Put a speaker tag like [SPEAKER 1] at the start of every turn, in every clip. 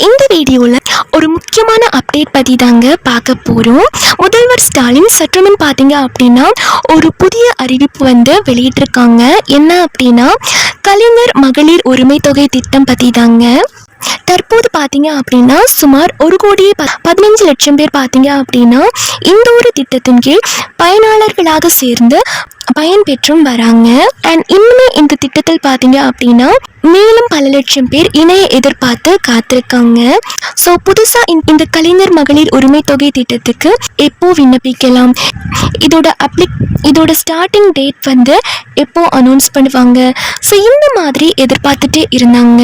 [SPEAKER 1] இந்த வீடியோவில் ஒரு முக்கியமான அப்டேட் பற்றி தாங்க பார்க்க போகிறோம். முதல்வர் ஸ்டாலின் சற்றுமுன் பார்த்தீங்க அப்படின்னா ஒரு புதிய அறிவிப்பு வெளியிட்டிருக்காங்க. என்ன அப்படின்னா, கலைஞர் மகளிர் உரிமை தொகை திட்டம் பற்றி தாங்க. தற்போது பார்த்தீங்க அப்படின்னா சுமார் 1,15,00,000 பேர் பார்த்தீங்க அப்படின்னா இந்த ஒரு திட்டத்தின் கீழ் பயனாளர்களாக சேர்ந்து பயன்பெற்றும் வராங்க. அண்ட் இன்னுமே இந்த திட்டத்தில் பார்த்தீங்க அப்படின்னா மேலும் பல லட்சம் பேர் இணைய எதிர்பார்த்து காத்திருக்காங்க. ஸோ புதுசாக இந்த கலைஞர் மகளிர் உரிமை தொகை திட்டத்துக்கு எப்போ விண்ணப்பிக்கலாம், இதோட ஸ்டார்டிங் டேட் எப்போ அனௌன்ஸ் பண்ணுவாங்க, ஸோ இந்த மாதிரி எதிர்பார்த்துட்டே இருந்தாங்க.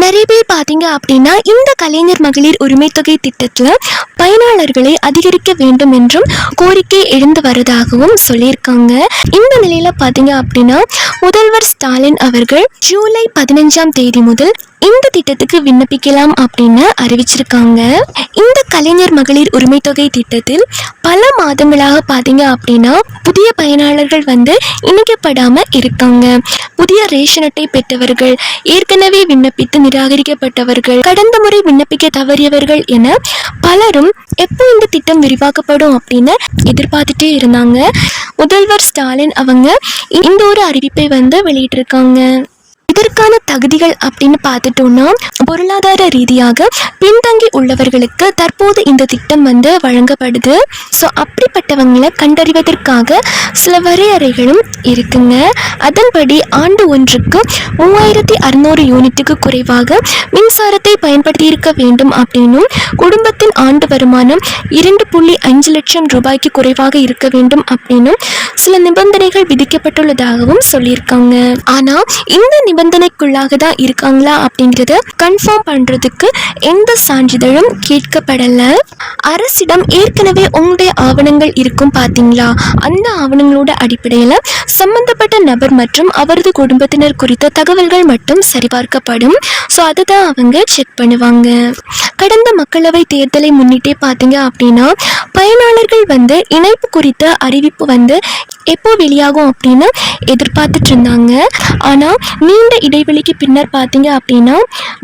[SPEAKER 1] நிறைய பேர் பார்த்தீங்க அப்படின்னா இந்த கலைஞர் மகளிர் உரிமை தொகை திட்டத்தில் பயனாளர்களை அதிகரிக்க வேண்டும் என்றும் கோரிக்கை எழுந்து வருவதாகவும் சொல்லியிருக்காங்க. இந்த நிலையில் பார்த்தீங்க அப்படின்னா முதல்வர் ஸ்டாலின் அவர்கள் ஜூலை 15ஆம் தேதி முதல் இந்த திட்டத்துக்கு விண்ணப்பிக்கலாம் அப்படின்னு அறிவிச்சிருக்காங்க. இந்த கலைஞர் மகளிர் உரிமை தொகை திட்டத்தில் பல மாதங்களாக பார்த்தீங்க அப்படின்னா புதிய பயனாளர்கள் இணைக்கப்படாம இருக்காங்க. புதிய ரேஷன் அட்டை பெற்றவர்கள், ஏற்கனவே விண்ணப்பித்து நிராகரிக்கப்பட்டவர்கள், கடந்த முறை விண்ணப்பிக்க தவறியவர்கள் என பலரும் எப்போ இந்த திட்டம் விரிவாக்கப்படும் அப்படின்னு எதிர்பார்த்துட்டே இருந்தாங்க. முதல்வர் ஸ்டாலின் அவங்க இந்த ஒரு அறிவிப்பை வெளியிட்டிருக்காங்க. இதற்கான தகுதிகள் அப்படின்னு பார்த்துட்டோம்னா, பொருளாதார ரீதியாக பின்தங்கி உள்ளவர்களுக்கு தற்போது இந்த திட்டம் வழங்கப்படுது. ஸோ அப்படிப்பட்டவங்களை கண்டறிவதற்காக சில வரையறைகளும் இருக்குங்க. அதன்படி ஆண்டு ஒன்றுக்கு 3600 யூனிட்டுக்கு குறைவாக மின்சாரத்தை பயன்படுத்தி இருக்க வேண்டும் அப்படின்னும், குடும்பத்தின் ஆண்டு வருமானம் 2.5 லட்சம் ரூபாய்க்கு குறைவாக இருக்க வேண்டும் அப்படின்னும் சில நிபந்தனைகள் விதிக்கப்பட்டுள்ளதாகவும் சொல்லியிருக்காங்க. ஆனால் இந்த நிபந்தனைக்குள்ளாக தான் இருக்காங்களா அப்படிங்கிறத கன்ஃபார்ம் பண்றதுக்கு எந்த சான்றிதழும் கேட்கப்படல. அரசிடம் ஏற்கனவே உங்களுடைய ஆவணங்கள் இருக்கும் பார்த்தீங்களா, அந்த ஆவணங்களோட அடிப்படையில் சம்பந்தப்பட்ட நபர் மற்றும் அவரது குடும்பத்தினர் குறித்த தகவல்கள் மட்டும் சரிபார்க்கப்படும். ஸோ அதை தான் அவங்க செக் பண்ணுவாங்க. கடந்த மக்களவை தேர்தலை முன்னிட்டே பார்த்தீங்க அப்படின்னா பயனாளர்கள் இணைப்பு குறித்த அறிவிப்பு எப்போ வெளியாகும் அப்படின்னு எதிர்பார்த்துட்டு இருந்தாங்க. ஆனால் நீண்ட இடைவெளிக்கு பின்னர் பார்த்தீங்க அப்படின்னா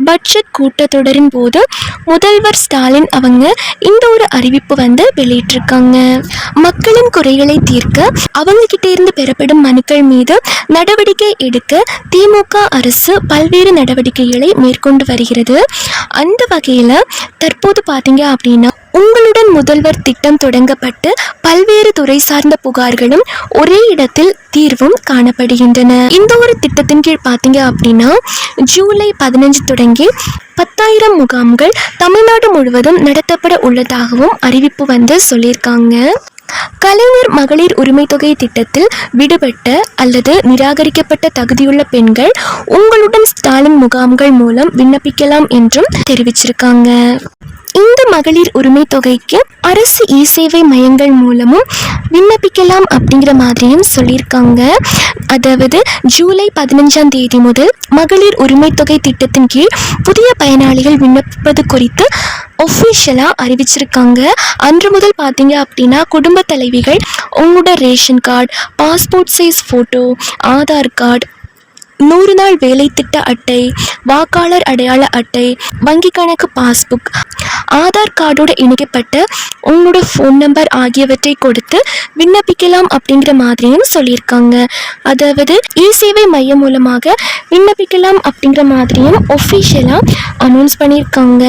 [SPEAKER 1] பட்ஜெட் கூட்டத்தொடரின் போது முதல்வர் ஸ்டாலின் அவங்க இந்த ஒரு அறிவிப்பு வெளியிட்டிருக்காங்க. மக்களின் குறைகளை தீர்க்க அவங்க கிட்ட இருந்து பெறப்படும் மனுக்கள் மீது நடவடிக்கை எடுக்க திமுக அரசு பல்வேறு நடவடிக்கைகளை மேற்கொண்டு வருகிறது. அந்த வகையில் தற்போது பார்த்தீங்க அப்படின்னா உங்களுடன் முதல்வர் திட்டம் தொடங்கப்பட்டு பல்வேறு துறை சார்ந்த புகார்களும் ஒரே இடத்தில் தீர்வும் காணப்படுகின்றன. இந்த ஒரு திட்டத்தின் கீழ் பார்த்தீங்க அப்படின்னா ஜூலை 15 தொடங்கி 10,000 முகாம்கள் தமிழ்நாடு முழுவதும் நடத்தப்பட உள்ளதாகவும் அறிவிப்பு சொல்லியிருக்காங்க. கலைஞர் மகளிர் உரிமை தொகை திட்டத்தில் விடுபட்ட அல்லது நிராகரிக்கப்பட்ட தகுதியுள்ள பெண்கள் உங்களுடன் ஸ்டாலின் முகாம்கள் மூலம் விண்ணப்பிக்கலாம் என்றும் தெரிவிச்சிருக்காங்க. இந்த மகளிர் உரிமை தொகைக்கு அரசு இ-சேவை மையங்கள் மூலமும் விண்ணப்பிக்கலாம் அப்படிங்கிற மாதிரியும் சொல்லியிருக்காங்க. அதாவது ஜூலை 15ஆம் தேதி முதல் மகளிர் உரிமை தொகை திட்டத்தின் கீழ் புதிய பயனாளிகள் விண்ணப்பிப்பது குறித்து ஒஃபிஷியலாக அறிவிச்சிருக்காங்க. அன்று முதல் பார்த்தீங்க அப்படின்னா குடும்ப தலைவிகள் உங்களோட ration card, passport size photo, Aadhaar card, 100 நாள் வேலை திட்ட அட்டை, வாக்காளர் அடையாள அட்டை, வங்கி கணக்கு பாஸ்புக், ஆதார் கார்டோடு இணைக்கப்பட்ட உங்களோட ஃபோன் நம்பர் ஆகியவற்றை கொடுத்து விண்ணப்பிக்கலாம் அப்படிங்கிற மாதிரியும் சொல்லியிருக்காங்க. அதாவது இ-சேவை மையம் மூலமாக விண்ணப்பிக்கலாம் அப்படிங்கிற மாதிரியும் ஒஃபிஷியலாக அனௌன்ஸ் பண்ணியிருக்காங்க.